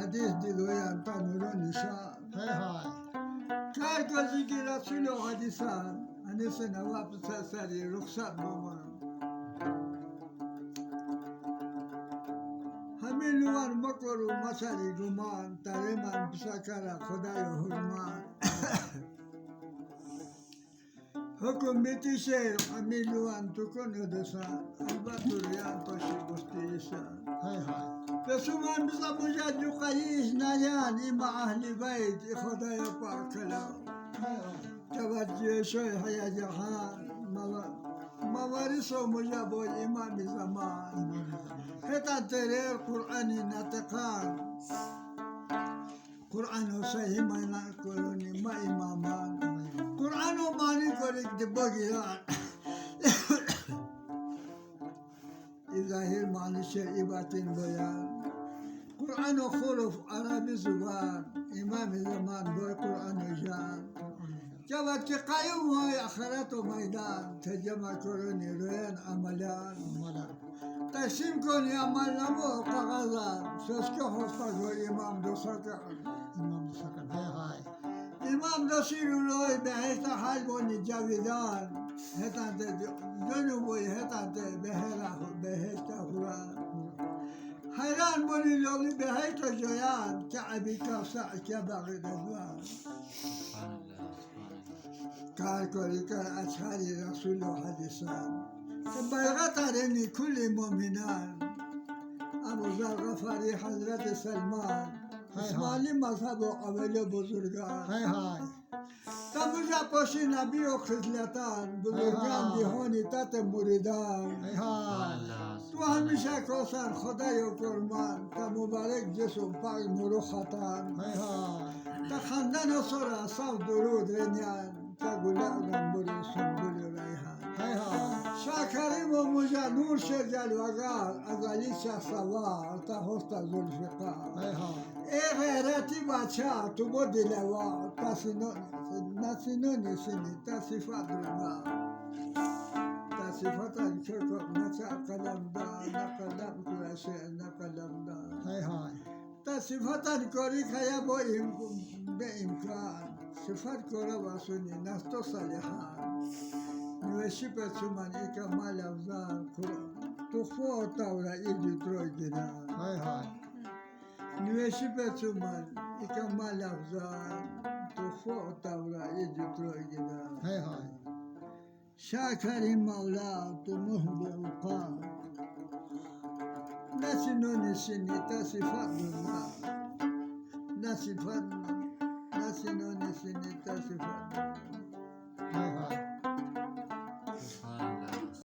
حدیث دیدویان تا نورو نشان های های کار کسی که رسول و حدیثان انیس نواب سری رخصت بمان همین لوان مکر و مسری گمان تره من بسکر خدای حرمان حکم میتیشه همین لوان تو کنه دسان البته ریان پاشی بستیشان های های رسومان بزا بجد جو قیش نیان ایما اهل بیت خدای پاک کلو توجه شوی حیا جهان موارث و مجاب امام زمان حتی تریر قرآنی نتقان قرآن و صحیح مانا کرونی ما امامان قرآن و مانی کرک دی بگیران ظاهر معنی شرعی باطن بیان قرآن و خلف عربی زبان امام زمان بای قرآن و جان جواد که قیم های آخرت و میدان تجمع کرونی روین عملان تقسیم کنی عمل نمو قغضان سسکه حفظ و امام دو سکن های های امام دسیر روی بهشت حال بونی جاویدان هتان ته جنوبوی هتان ته بهشت خوران حیران بونی لولی بهشت جویان که عبی کفسع که باقی دزوان کار کاری کار اصحاری رسول و حدیثان که بیغت رنی کل مومنان ابو ذر غفاری حضرت سلمان اسماعیلی مذهب و اول بزرگان های های تموزا پاشی نبی و خزلتان بزرگان دیهانی تت مریدان های های تو همیشه کوسن خدای و قربان تا مبارک جسم پاک مرو خطان های های تا خندن و سر صاف درود رنیان تا گلاب دنبوری سنبول و ریحان های های شاه کریم و موجه نور شه جلوگار از علی شه سوار تا حسن ذوالفقار های های ای غیرتی بچه تو با دلوار تا نسینو نشینی تا صفت رما تا صفت چکم نچه قلم دار نه قلم کرشه نه قلم دار های های تا صفت کاری خیا با به امکان صفت کارا باسونی نستو صالحان نوشی پسو من ایکا مال افزان تو خو تاورا ایجی تروی گیران های های نوشی پسو من ایکا مال افزان تو خو تاورا ایجی تروی گیران های های شاکری مولا تو محب القام نسینو نسینی تا صفت دنیا نسینو نسینی